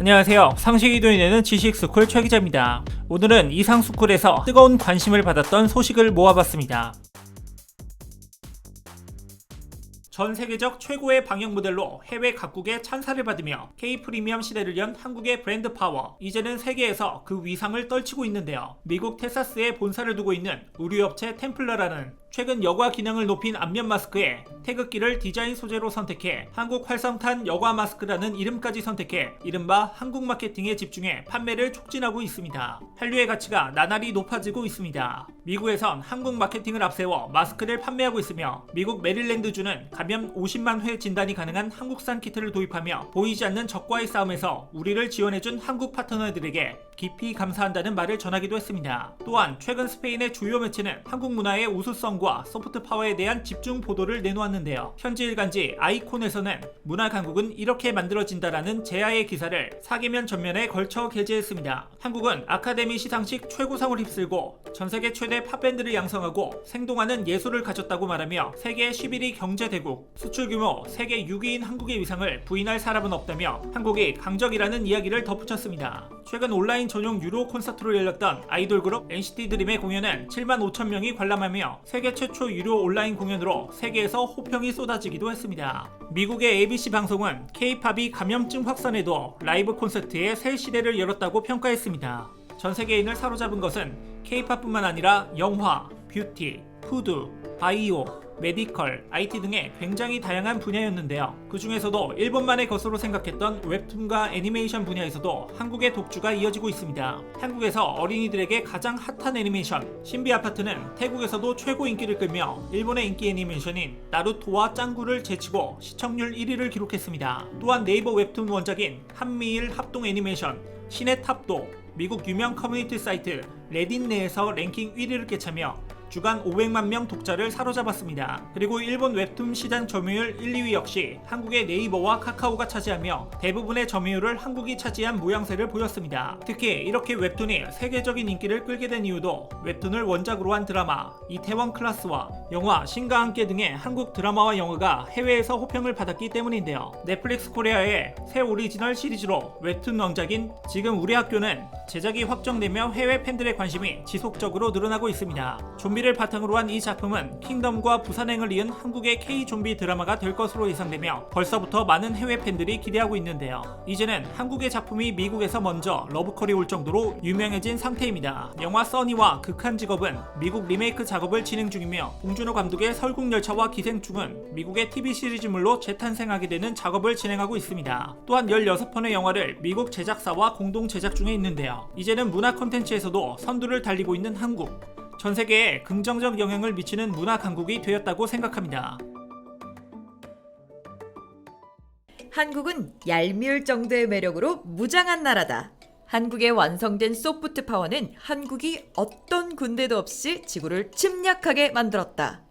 안녕하세요. 상식이 도인에는 지식스쿨 최 기자입니다. 오늘은 이상스쿨에서 뜨거운 관심을 받았던 소식을 모아봤습니다. 전 세계적 최고의 방역 모델로 해외 각국의 찬사를 받으며 K-프리미엄 시대를 연 한국의 브랜드 파워, 이제는 세계에서 그 위상을 떨치고 있는데요. 미국 텍사스에 본사를 두고 있는 의류업체 템플러라는 최근 여과 기능을 높인 안면 마스크에 태극기를 디자인 소재로 선택해 한국 활성탄 여과 마스크라는 이름까지 선택해 이른바 한국 마케팅에 집중해 판매를 촉진하고 있습니다. 한류의 가치가 나날이 높아지고 있습니다. 미국에선 한국 마케팅을 앞세워 마스크를 판매하고 있으며 미국 메릴랜드주는 감염 50만 회 진단이 가능한 한국산 키트를 도입하며 보이지 않는 적과의 싸움에서 우리를 지원해준 한국 파트너들에게 깊이 감사한다는 말을 전하기도 했습니다. 또한 최근 스페인의 주요 매체는 한국 문화의 우수성과 소프트 파워에 대한 집중 보도를 내놓았는데요. 현지 일간지 아이콘에서는 문화 강국은 이렇게 만들어진다라는 제아의 기사를 4개면 전면에 걸쳐 게재했습니다. 한국은 아카데미 시상식 최고상을 휩쓸고 전세계 최대 팝밴드를 양성하고 생동하는 예술을 가졌다고 말하며 세계 11위 경제대국, 수출 규모 세계 6위인 한국의 위상을 부인할 사람은 없다며 한국이 강적이라는 이야기를 덧붙였습니다. 최근 온라인 전용 유로 콘서트로 열렸던 아이돌 그룹 NCT 드림의 공연은 7만 5천 명이 관람하며 세계 최초 유료 온라인 공연으로 세계에서 호평이 쏟아지기도 했습니다. 미국의 ABC 방송은 K-팝이 감염증 확산에도 라이브 콘서트의 새 시대를 열었다고 평가했습니다. 전 세계인을 사로잡은 것은 K-팝뿐만 아니라 영화, 뷰티, 푸드, 바이오, 메디컬, IT 등의 굉장히 다양한 분야였는데요. 그 중에서도 일본만의 것으로 생각했던 웹툰과 애니메이션 분야에서도 한국의 독주가 이어지고 있습니다. 한국에서 어린이들에게 가장 핫한 애니메이션 신비 아파트는 태국에서도 최고 인기를 끌며 일본의 인기 애니메이션인 나루토와 짱구를 제치고 시청률 1위를 기록했습니다. 또한 네이버 웹툰 원작인 한미일 합동 애니메이션 신의 탑도 미국 유명 커뮤니티 사이트 레딧 내에서 랭킹 1위를 꿰차며 주간 500만 명 독자를 사로잡았습니다. 그리고 일본 웹툰 시장 점유율 1, 2위 역시 한국의 네이버와 카카오가 차지하며 대부분의 점유율을 한국이 차지한 모양새를 보였습니다. 특히 이렇게 웹툰이 세계적인 인기를 끌게 된 이유도 웹툰을 원작으로 한 드라마 이태원 클라스와 영화 신과 함께 등의 한국 드라마와 영화가 해외에서 호평을 받았기 때문인데요. 넷플릭스 코리아의 새 오리지널 시리즈로 웹툰 왕작인 지금 우리 학교는 제작이 확정되며 해외 팬들의 관심이 지속적으로 늘어나고 있습니다. 좀비를 바탕으로 한 이 작품은 킹덤과 부산행을 이은 한국의 K-좀비 드라마가 될 것으로 예상되며 벌써부터 많은 해외 팬들이 기대하고 있는데요. 이제는 한국의 작품이 미국에서 먼저 러브콜이 올 정도로 유명해진 상태입니다. 영화 써니와 극한 직업은 미국 리메이크 작업을 진행 중이며 봉준호 감독의 설국열차와 기생충은 미국의 TV 시리즈물로 재탄생하게 되는 작업을 진행하고 있습니다. 또한 16편의 영화를 미국 제작사와 공동 제작 중에 있는데요. 이제는 문화 콘텐츠에서도 선두를 달리고 있는 한국, 전 세계에 긍정적 영향을 미치는 문화 강국이 되었다고 생각합니다. 한국은 얄미울 정도의 매력으로 무장한 나라다. 한국의 완성된 소프트 파워는 한국이 어떤 군대도 없이 지구를 침략하게 만들었다.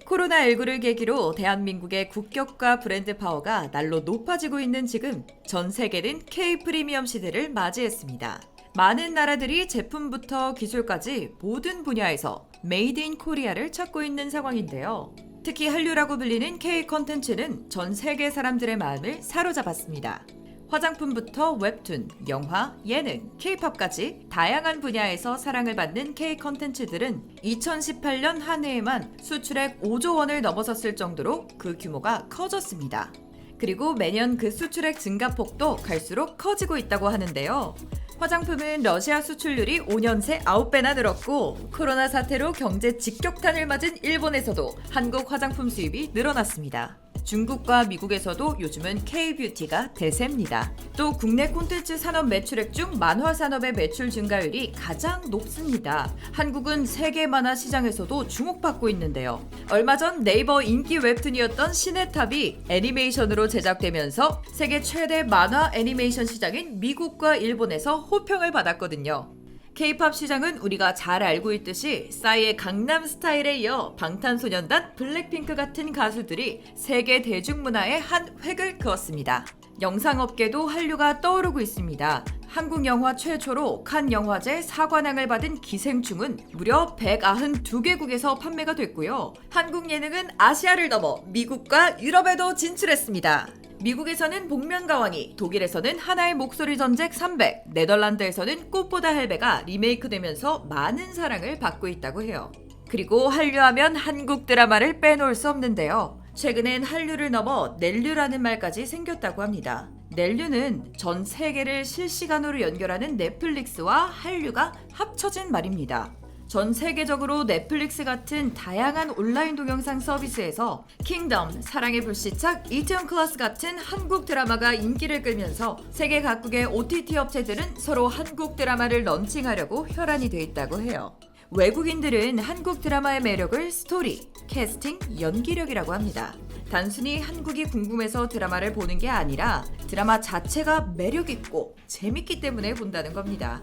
코로나19를 계기로 대한민국의 국격과 브랜드 파워가 날로 높아지고 있는 지금 전 세계는 K-프리미엄 시대를 맞이했습니다. 많은 나라들이 제품부터 기술까지 모든 분야에서 메이드 인 코리아를 찾고 있는 상황인데요. 특히 한류라고 불리는 K 컨텐츠는 전 세계 사람들의 마음을 사로잡았습니다. 화장품부터 웹툰, 영화, 예능, K-팝까지 다양한 분야에서 사랑을 받는 K 컨텐츠들은 2018년 한 해에만 수출액 5조 원을 넘어섰을 정도로 그 규모가 커졌습니다. 그리고 매년 그 수출액 증가폭도 갈수록 커지고 있다고 하는데요. 화장품은 러시아 수출률이 5년 새 9배나 늘었고 코로나 사태로 경제 직격탄을 맞은 일본에서도 한국 화장품 수입이 늘어났습니다. 중국과 미국에서도 요즘은 K-뷰티가 대세입니다. 또 국내 콘텐츠 산업 매출액 중 만화 산업의 매출 증가율이 가장 높습니다. 한국은 세계 만화 시장에서도 주목받고 있는데요. 얼마 전 네이버 인기 웹툰이었던 신의 탑이 애니메이션으로 제작되면서 세계 최대 만화 애니메이션 시장인 미국과 일본에서 호평을 받았거든요. K-팝 시장은 우리가 잘 알고 있듯이 싸이의 강남 스타일에 이어 방탄소년단, 블랙핑크 같은 가수들이 세계 대중문화의 한 획을 그었습니다. 영상업계도 한류가 떠오르고 있습니다. 한국 영화 최초로 칸 영화제 사관왕을 받은 기생충은 무려 192개국에서 판매가 됐고요. 한국 예능은 아시아를 넘어 미국과 유럽에도 진출했습니다. 미국에서는 복면가왕이, 독일에서는 하나의 목소리 전쟁 300, 네덜란드에서는 꽃보다 헬베가 리메이크되면서 많은 사랑을 받고 있다고 해요. 그리고 한류하면 한국 드라마를 빼놓을 수 없는데요. 최근엔 한류를 넘어 넬류라는 말까지 생겼다고 합니다. 넬류는 전 세계를 실시간으로 연결하는 넷플릭스와 한류가 합쳐진 말입니다. 전 세계적으로 넷플릭스 같은 다양한 온라인 동영상 서비스에서 킹덤, 사랑의 불시착, 이태원 클래스 같은 한국 드라마가 인기를 끌면서 세계 각국의 OTT 업체들은 서로 한국 드라마를 런칭하려고 혈안이 돼 있다고 해요. 외국인들은 한국 드라마의 매력을 스토리, 캐스팅, 연기력이라고 합니다. 단순히 한국이 궁금해서 드라마를 보는 게 아니라 드라마 자체가 매력있고 재밌기 때문에 본다는 겁니다.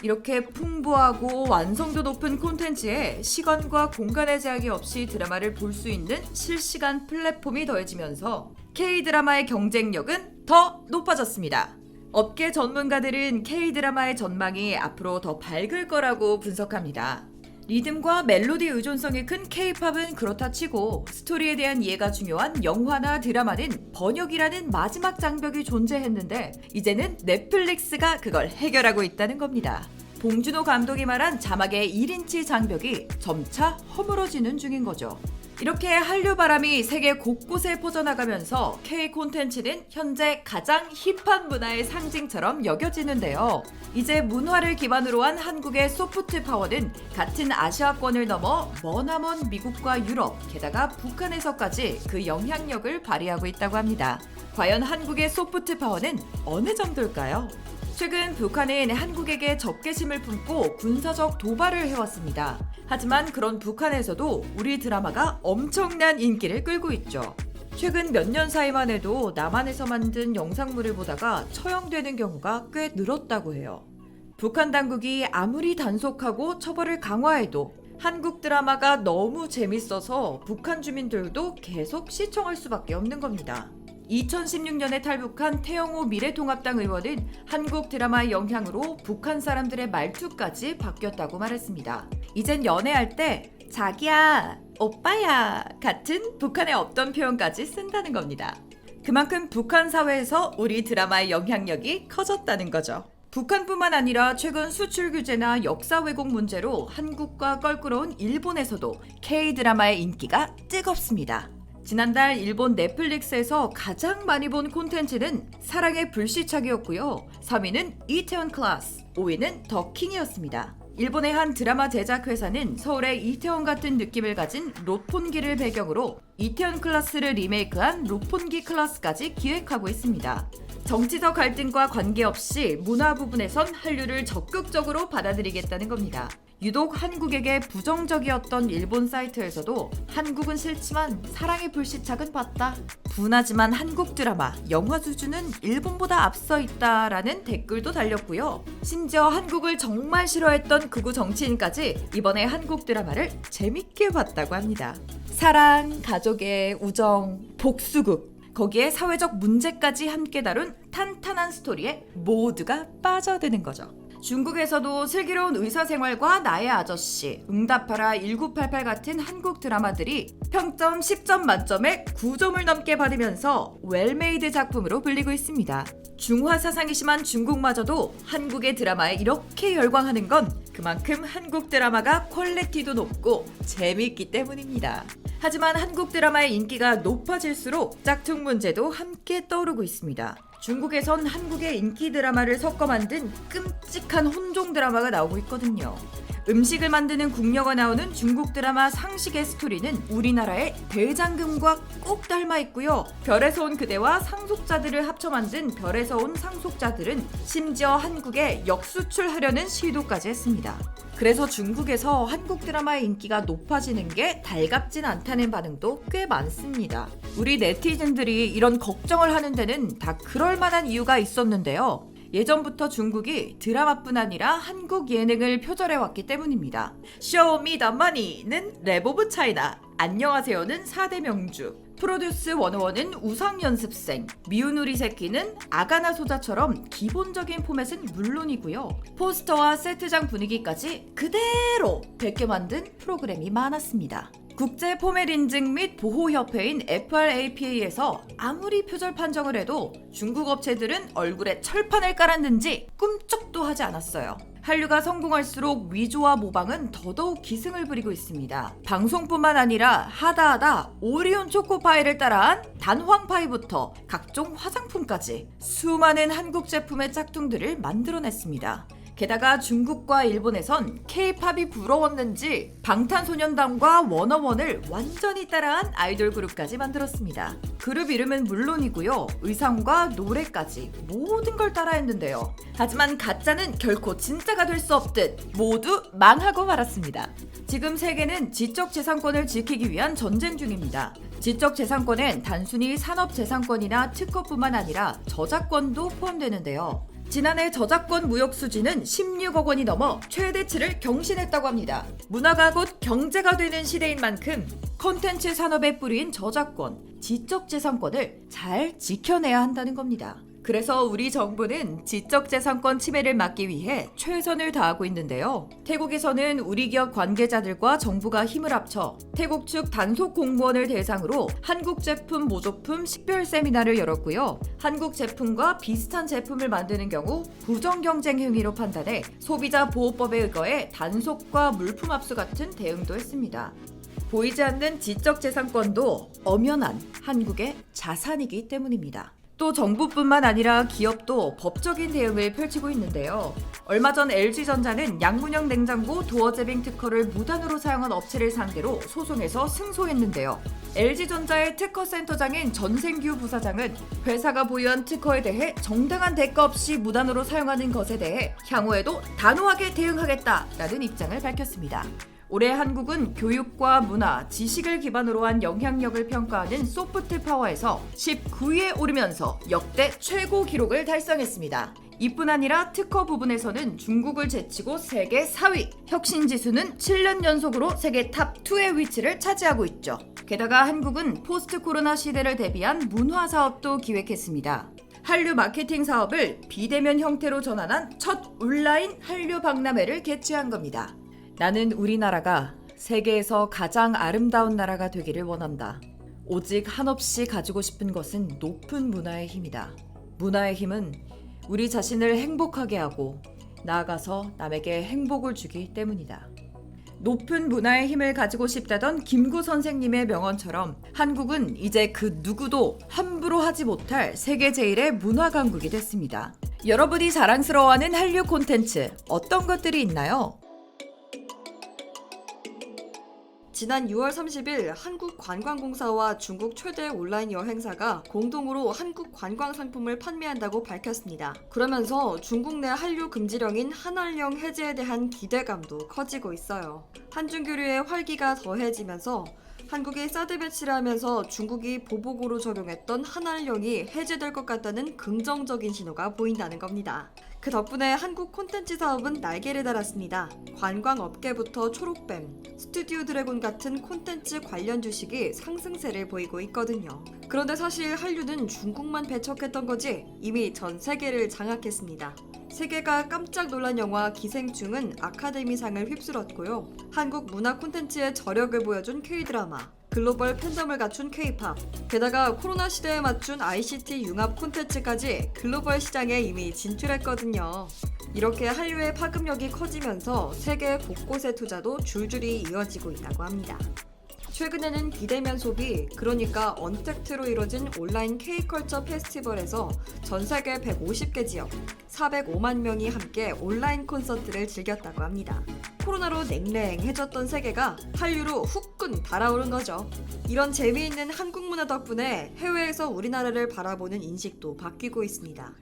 이렇게 풍부하고 완성도 높은 콘텐츠에 시간과 공간의 제약이 없이 드라마를 볼 수 있는 실시간 플랫폼이 더해지면서 K-드라마의 경쟁력은 더 높아졌습니다. 업계 전문가들은 K-드라마의 전망이 앞으로 더 밝을 거라고 분석합니다. 리듬과 멜로디 의존성이 큰 K-팝은 그렇다 치고 스토리에 대한 이해가 중요한 영화나 드라마는 번역이라는 마지막 장벽이 존재했는데 이제는 넷플릭스가 그걸 해결하고 있다는 겁니다. 봉준호 감독이 말한 자막의 1인치 장벽이 점차 허물어지는 중인 거죠. 이렇게 한류 바람이 세계 곳곳에 퍼져나가면서 K 콘텐츠는 현재 가장 힙한 문화의 상징처럼 여겨지는데요. 이제 문화를 기반으로 한 한국의 소프트 파워는 같은 아시아권을 넘어 머나먼 미국과 유럽, 게다가 북한에서까지 그 영향력을 발휘하고 있다고 합니다. 과연 한국의 소프트 파워는 어느 정도일까요? 최근 북한은 한국에게 적개심을 품고 군사적 도발을 해왔습니다. 하지만 그런 북한에서도 우리 드라마가 엄청난 인기를 끌고 있죠. 최근 몇 년 사이만 해도 남한에서 만든 영상물을 보다가 처형되는 경우가 꽤 늘었다고 해요. 북한 당국이 아무리 단속하고 처벌을 강화해도 한국 드라마가 너무 재밌어서 북한 주민들도 계속 시청할 수밖에 없는 겁니다. 2016년에 탈북한 태영호 미래통합당 의원은 한국 드라마의 영향으로 북한 사람들의 말투까지 바뀌었다고 말했습니다. 이젠 연애할 때 자기야, 오빠야 같은 북한의 없던 표현까지 쓴다는 겁니다. 그만큼 북한 사회에서 우리 드라마의 영향력이 커졌다는 거죠. 북한뿐만 아니라 최근 수출 규제나 역사 왜곡 문제로 한국과 껄끄러운 일본에서도 K-드라마의 인기가 뜨겁습니다. 지난달 일본 넷플릭스에서 가장 많이 본 콘텐츠는 사랑의 불시착이었고요. 3위는 이태원 클래스, 5위는 더 킹이었습니다. 일본의 한 드라마 제작 회사는 서울의 이태원 같은 느낌을 가진 롯본기를 배경으로 이태원 클래스를 리메이크한 롯본기 클래스까지 기획하고 있습니다. 정치적 갈등과 관계없이 문화 부분에선 한류를 적극적으로 받아들이겠다는 겁니다. 유독 한국에게 부정적이었던 일본 사이트에서도 한국은 싫지만 사랑의 불시착은 봤다. 분하지만 한국 드라마, 영화 수준은 일본보다 앞서 있다라는 댓글도 달렸고요. 심지어 한국을 정말 싫어했던 극우 정치인까지 이번에 한국 드라마를 재밌게 봤다고 합니다. 사랑, 가족의 우정, 복수극. 거기에 사회적 문제까지 함께 다룬 탄탄한 스토리에 모두가 빠져드는 거죠. 중국에서도 슬기로운 의사생활과 나의 아저씨, 응답하라 1988 같은 한국 드라마들이 평점 10점 만점에 9점을 넘게 받으면서 웰메이드 작품으로 불리고 있습니다. 중화 사상이 심한 중국마저도 한국의 드라마에 이렇게 열광하는 건 그만큼 한국 드라마가 퀄리티도 높고 재미있기 때문입니다. 하지만 한국 드라마의 인기가 높아질수록 짝퉁 문제도 함께 떠오르고 있습니다. 중국에선 한국의 인기 드라마를 섞어 만든 끔찍한 혼종 드라마가 나오고 있거든요. 음식을 만드는 궁녀가 나오는 중국 드라마 상식의 스토리는 우리나라의 대장금과 꼭 닮아 있고요. 별에서 온 그대와 상속자들을 합쳐 만든 별에서 온 상속자들은 심지어 한국에 역수출하려는 시도까지 했습니다. 그래서 중국에서 한국 드라마의 인기가 높아지는 게 달갑진 않다는 반응도 꽤 많습니다. 우리 네티즌들이 이런 걱정을 하는 데는 다 그럴 만한 이유가 있었는데요. 예전부터 중국이 드라마뿐 아니라 한국 예능을 표절해왔기 때문입니다. Show me the money는 랩 오브 차이나, 안녕하세요는 4대 명주, 프로듀스 101은 우상연습생, 미운 우리 새끼는 아가나 소자처럼 기본적인 포맷은 물론이고요. 포스터와 세트장 분위기까지 그대로 베껴 만든 프로그램이 많았습니다. 국제 포맷 인증 및 보호 협회인 FRAPA에서 아무리 표절 판정을 해도 중국 업체들은 얼굴에 철판을 깔았는지 꿈쩍도 하지 않았어요. 한류가 성공할수록 위조와 모방은 더더욱 기승을 부리고 있습니다. 방송뿐만 아니라 하다하다 오리온 초코파이를 따라한 단황파이부터 각종 화장품까지 수많은 한국 제품의 짝퉁들을 만들어냈습니다. 게다가 중국과 일본에선 K-팝이 부러웠는지 방탄소년단과 워너원을 완전히 따라한 아이돌 그룹까지 만들었습니다. 그룹 이름은 물론이고요. 의상과 노래까지 모든 걸 따라했는데요. 하지만 가짜는 결코 진짜가 될 수 없듯 모두 망하고 말았습니다. 지금 세계는 지적재산권을 지키기 위한 전쟁 중입니다. 지적재산권엔 단순히 산업재산권이나 특허뿐만 아니라 저작권도 포함되는데요. 지난해 저작권 무역 수지는 16억 원이 넘어 최대치를 경신했다고 합니다. 문화가 곧 경제가 되는 시대인 만큼 콘텐츠 산업의 뿌리인 저작권, 지적재산권을 잘 지켜내야 한다는 겁니다. 그래서 우리 정부는 지적재산권 침해를 막기 위해 최선을 다하고 있는데요. 태국에서는 우리 기업 관계자들과 정부가 힘을 합쳐 태국 측 단속 공무원을 대상으로 한국 제품 모조품 식별 세미나를 열었고요. 한국 제품과 비슷한 제품을 만드는 경우 부정경쟁 행위로 판단해 소비자 보호법에 의거해 단속과 물품 압수 같은 대응도 했습니다. 보이지 않는 지적재산권도 엄연한 한국의 자산이기 때문입니다. 또 정부뿐만 아니라 기업도 법적인 대응을 펼치고 있는데요. 얼마 전 LG전자는 양문형 냉장고 도어제빙 특허를 무단으로 사용한 업체를 상대로 소송에서 승소했는데요. LG전자의 특허센터장인 전생규 부사장은 회사가 보유한 특허에 대해 정당한 대가 없이 무단으로 사용하는 것에 대해 향후에도 단호하게 대응하겠다라는 입장을 밝혔습니다. 올해 한국은 교육과 문화, 지식을 기반으로 한 영향력을 평가하는 소프트 파워에서 19위에 오르면서 역대 최고 기록을 달성했습니다. 이뿐 아니라 특허 부분에서는 중국을 제치고 세계 4위, 혁신 지수는 7년 연속으로 세계 탑2의 위치를 차지하고 있죠. 게다가 한국은 포스트 코로나 시대를 대비한 문화 사업도 기획했습니다. 한류 마케팅 사업을 비대면 형태로 전환한 첫 온라인 한류 박람회를 개최한 겁니다. 나는 우리나라가 세계에서 가장 아름다운 나라가 되기를 원한다. 오직 한없이 가지고 싶은 것은 높은 문화의 힘이다. 문화의 힘은 우리 자신을 행복하게 하고 나아가서 남에게 행복을 주기 때문이다. 높은 문화의 힘을 가지고 싶다던 김구 선생님의 명언처럼 한국은 이제 그 누구도 함부로 하지 못할 세계 제1의 문화 강국이 됐습니다. 여러분이 자랑스러워하는 한류 콘텐츠 어떤 것들이 있나요? 지난 6월 30일 한국관광공사와 중국 최대 온라인 여행사가 공동으로 한국 관광 상품을 판매한다고 밝혔습니다. 그러면서 중국 내 한류 금지령인 한한령 해제에 대한 기대감도 커지고 있어요. 한중교류의 활기가 더해지면서 한국이 사드 배치를 하면서 중국이 보복으로 적용했던 한한령이 해제될 것 같다는 긍정적인 신호가 보인다는 겁니다. 그 덕분에 한국 콘텐츠 사업은 날개를 달았습니다. 관광업계부터 초록뱀, 스튜디오 드래곤 같은 콘텐츠 관련 주식이 상승세를 보이고 있거든요. 그런데 사실 한류는 중국만 배척했던 거지 이미 전 세계를 장악했습니다. 세계가 깜짝 놀란 영화 기생충은 아카데미상을 휩쓸었고요. 한국 문화 콘텐츠의 저력을 보여준 K-드라마, 글로벌 팬덤을 갖춘 K-팝, 게다가 코로나 시대에 맞춘 ICT 융합 콘텐츠까지 글로벌 시장에 이미 진출했거든요. 이렇게 한류의 파급력이 커지면서 세계 곳곳의 투자도 줄줄이 이어지고 있다고 합니다. 최근에는 비대면 소비, 그러니까 언택트로 이뤄진 온라인 K컬처 페스티벌에서 전 세계 150개 지역, 405만 명이 함께 온라인 콘서트를 즐겼다고 합니다. 코로나로 냉랭해졌던 세계가 한류로 후끈 달아오른 거죠. 이런 재미있는 한국 문화 덕분에 해외에서 우리나라를 바라보는 인식도 바뀌고 있습니다.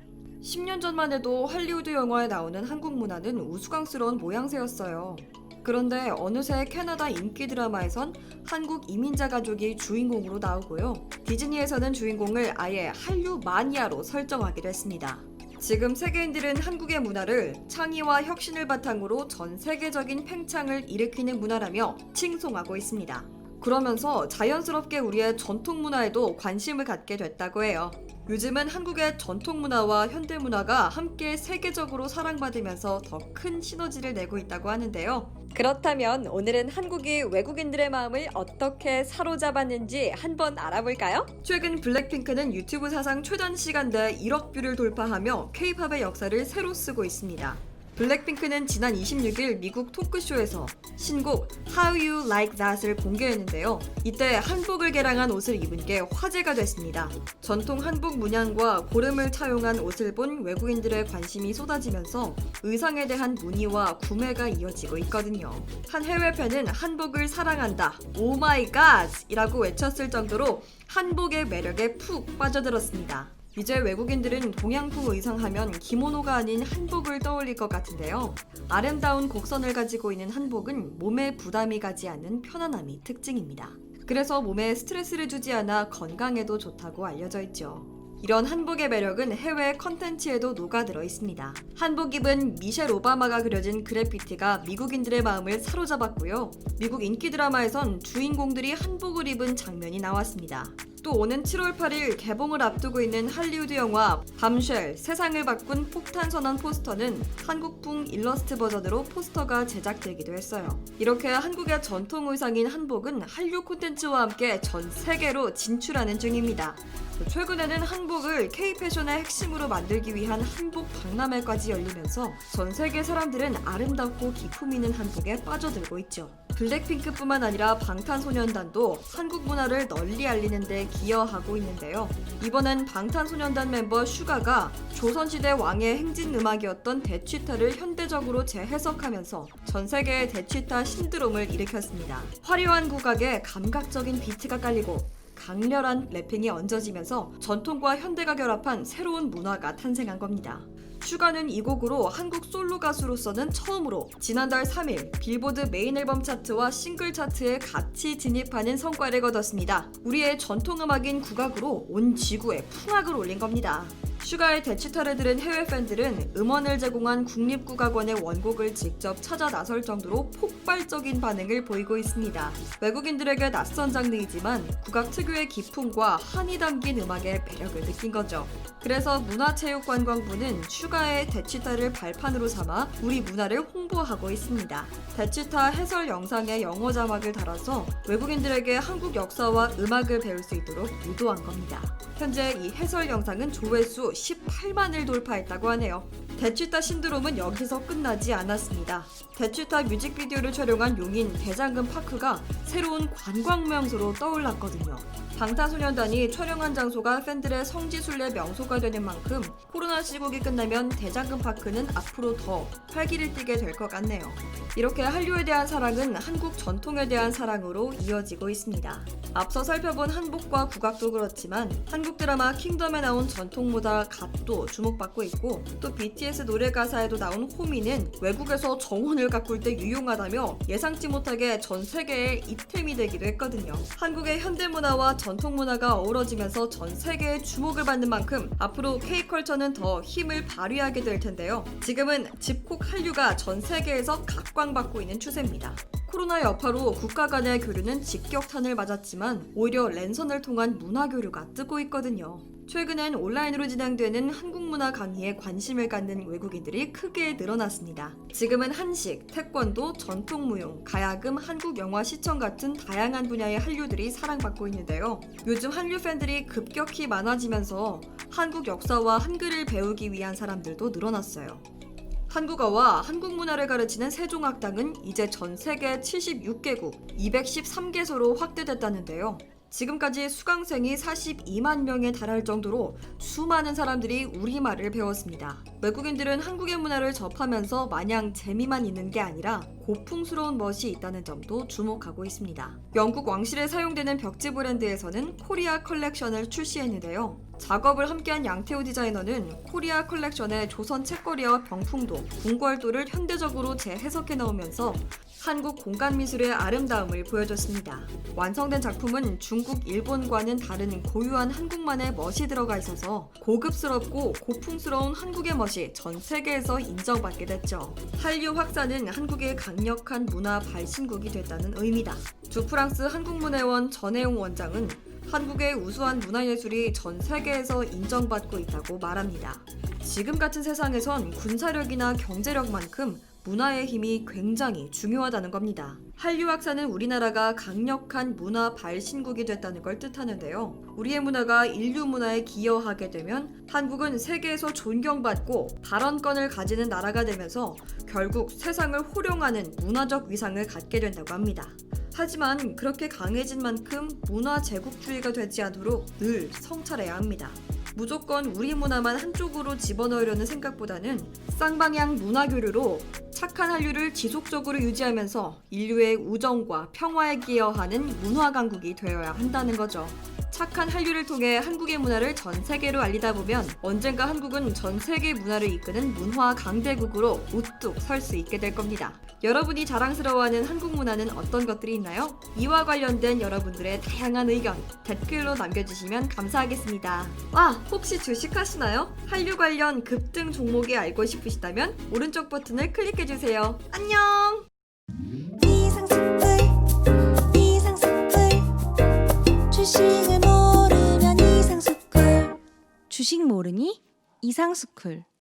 10년 전만 해도 할리우드 영화에 나오는 한국 문화는 우스꽝스러운 모양새였어요. 그런데 어느새 캐나다 인기 드라마에선 한국 이민자 가족이 주인공으로 나오고요. 디즈니에서는 주인공을 아예 한류 마니아로 설정하기로 했습니다. 지금 세계인들은 한국의 문화를 창의와 혁신을 바탕으로 전 세계적인 팽창을 일으키는 문화라며 칭송하고 있습니다. 그러면서 자연스럽게 우리의 전통 문화에도 관심을 갖게 됐다고 해요. 요즘은 한국의 전통 문화와 현대 문화가 함께 세계적으로 사랑받으면서 더 큰 시너지를 내고 있다고 하는데요. 그렇다면 오늘은 한국이 외국인들의 마음을 어떻게 사로잡았는지 한번 알아볼까요? 최근 블랙핑크는 유튜브 사상 최단 시간대 1억 뷰를 돌파하며 K-팝의 역사를 새로 쓰고 있습니다. 블랙핑크는 지난 26일 미국 토크쇼에서 신곡 How You Like That을 공개했는데요. 이때 한복을 개량한 옷을 입은 게 화제가 됐습니다. 전통 한복 문양과 고름을 차용한 옷을 본 외국인들의 관심이 쏟아지면서 의상에 대한 문의와 구매가 이어지고 있거든요. 한 해외 팬은 한복을 사랑한다, 오 마이 갓! 이라고 외쳤을 정도로 한복의 매력에 푹 빠져들었습니다. 이제 외국인들은 동양풍 의상하면 기모노가 아닌 한복을 떠올릴 것 같은데요. 아름다운 곡선을 가지고 있는 한복은 몸에 부담이 가지 않는 편안함이 특징입니다. 그래서 몸에 스트레스를 주지 않아 건강에도 좋다고 알려져 있죠. 이런 한복의 매력은 해외 컨텐츠에도 녹아들어 있습니다. 한복 입은 미셸 오바마가 그려진 그래피티가 미국인들의 마음을 사로잡았고요. 미국 인기 드라마에선 주인공들이 한복을 입은 장면이 나왔습니다. 또 오는 7월 8일 개봉을 앞두고 있는 할리우드 영화 밤쉘 세상을 바꾼 폭탄선언 포스터는 한국풍 일러스트 버전으로 포스터가 제작되기도 했어요. 이렇게 한국의 전통 의상인 한복은 한류 콘텐츠와 함께 전 세계로 진출하는 중입니다. 최근에는 한복을 K-패션의 핵심으로 만들기 위한 한복 박람회까지 열리면서 전 세계 사람들은 아름답고 기품 있는 한복에 빠져들고 있죠. 블랙핑크뿐만 아니라 방탄소년단도 한국 문화를 널리 알리는 데 기여하고 있는데요. 이번엔 방탄소년단 멤버 슈가가 조선시대 왕의 행진 음악이었던 대취타를 현대적으로 재해석하면서 전 세계의 대취타 신드롬을 일으켰습니다. 화려한 국악에 감각적인 비트가 깔리고 강렬한 래핑이 얹어지면서 전통과 현대가 결합한 새로운 문화가 탄생한 겁니다. 슈가는 이 곡으로 한국 솔로 가수로서는 처음으로 지난달 3일 빌보드 메인 앨범 차트와 싱글 차트에 같이 진입하는 성과를 거뒀습니다. 우리의 전통 음악인 국악으로 온 지구에 풍악을 올린 겁니다. 슈가의 대치타를 들은 해외 팬들은 음원을 제공한 국립국악원의 원곡을 직접 찾아 나설 정도로 폭발적인 반응을 보이고 있습니다. 외국인들에게 낯선 장르이지만 국악 특유의 기품과 한이 담긴 음악의 매력을 느낀 거죠. 그래서 문화체육관광부는 슈가의 대치타를 발판으로 삼아 우리 문화를 홍보하고 있습니다. 대치타 해설 영상에 영어 자막을 달아서 외국인들에게 한국 역사와 음악을 배울 수 있도록 유도한 겁니다. 현재 이 해설 영상은 조회수 18만을 돌파했다고 하네요. 대취타 신드롬은 여기서 끝나지 않았습니다. 대취타 뮤직비디오를 촬영한 용인 대장금 파크가 새로운 관광 명소로 떠올랐거든요. 방탄소년단이 촬영한 장소가 팬들의 성지순례 명소가 되는 만큼 코로나 시국이 끝나면 대장금 파크는 앞으로 더 활기를 띠게 될 것 같네요. 이렇게 한류에 대한 사랑은 한국 전통에 대한 사랑으로 이어지고 있습니다. 앞서 살펴본 한복과 국악도 그렇지만 한국 드라마 킹덤에 나온 전통 모자 갓도 주목받고 있고 또 BTS 노래 가사에도 나온 호미는 외국에서 정원을 가꿀 때 유용하다며 예상치 못하게 전 세계의 이템이 되기도 했거든요. 한국의 현대문화와 전통문화가 어우러지면서 전 세계의 주목을 받는 만큼 앞으로 K-컬처는 더 힘을 발휘하게 될 텐데요. 지금은 집콕 한류가 전 세계에서 각광받고 있는 추세입니다. 코로나 여파로 국가 간의 교류는 직격탄을 맞았지만 오히려 랜선을 통한 문화교류가 뜨고 있거든요. 최근엔 온라인으로 진행되는 한국 문화 강의에 관심을 갖는 외국인들이 크게 늘어났습니다. 지금은 한식, 태권도, 전통무용, 가야금, 한국 영화 시청 같은 다양한 분야의 한류들이 사랑받고 있는데요. 요즘 한류 팬들이 급격히 많아지면서 한국 역사와 한글을 배우기 위한 사람들도 늘어났어요. 한국어와 한국 문화를 가르치는 세종학당은 이제 전 세계 76개국 213개소로 확대됐다는데요. 지금까지 수강생이 42만 명에 달할 정도로 수많은 사람들이 우리말을 배웠습니다. 외국인들은 한국의 문화를 접하면서 마냥 재미만 있는 게 아니라 고풍스러운 멋이 있다는 점도 주목하고 있습니다. 영국 왕실에 사용되는 벽지 브랜드에서는 코리아 컬렉션을 출시했는데요. 작업을 함께한 양태호 디자이너는 코리아 컬렉션의 조선 책거리와 병풍도, 궁궐도를 현대적으로 재해석해 넣으면서 한국 공간미술의 아름다움을 보여줬습니다. 완성된 작품은 중국, 일본과는 다른 고유한 한국만의 멋이 들어가 있어서 고급스럽고 고풍스러운 한국의 멋이 전 세계에서 인정받게 됐죠. 한류 확산은 한국의 강력한 문화 발신국이 됐다는 의미다. 주프랑스 한국문예원 전혜용 원장은 한국의 우수한 문화예술이 전 세계에서 인정받고 있다고 말합니다. 지금 같은 세상에선 군사력이나 경제력만큼 문화의 힘이 굉장히 중요하다는 겁니다. 한류 확산은 우리나라가 강력한 문화 발신국이 됐다는 걸 뜻하는데요. 우리의 문화가 인류 문화에 기여하게 되면 한국은 세계에서 존경받고 발언권을 가지는 나라가 되면서 결국 세상을 호령하는 문화적 위상을 갖게 된다고 합니다. 하지만 그렇게 강해진 만큼 문화 제국주의가 되지 않도록 늘 성찰해야 합니다. 무조건 우리 문화만 한쪽으로 집어넣으려는 생각보다는 쌍방향 문화 교류로 착한 한류를 지속적으로 유지하면서 인류의 우정과 평화에 기여하는 문화 강국이 되어야 한다는 거죠. 착한 한류를 통해 한국의 문화를 전 세계로 알리다 보면 언젠가 한국은 전 세계 문화를 이끄는 문화 강대국으로 우뚝 설 수 있게 될 겁니다. 여러분이 자랑스러워하는 한국 문화는 어떤 것들이 있나요? 이와 관련된 여러분들의 다양한 의견 댓글로 남겨주시면 감사하겠습니다. 혹시 주식하시나요? 한류 관련 급등 종목이 알고 싶으시다면 오른쪽 버튼을 클릭해주세요. 안녕! 주식을 모르면 이상스쿨. 주식 모르니? 이상스쿨.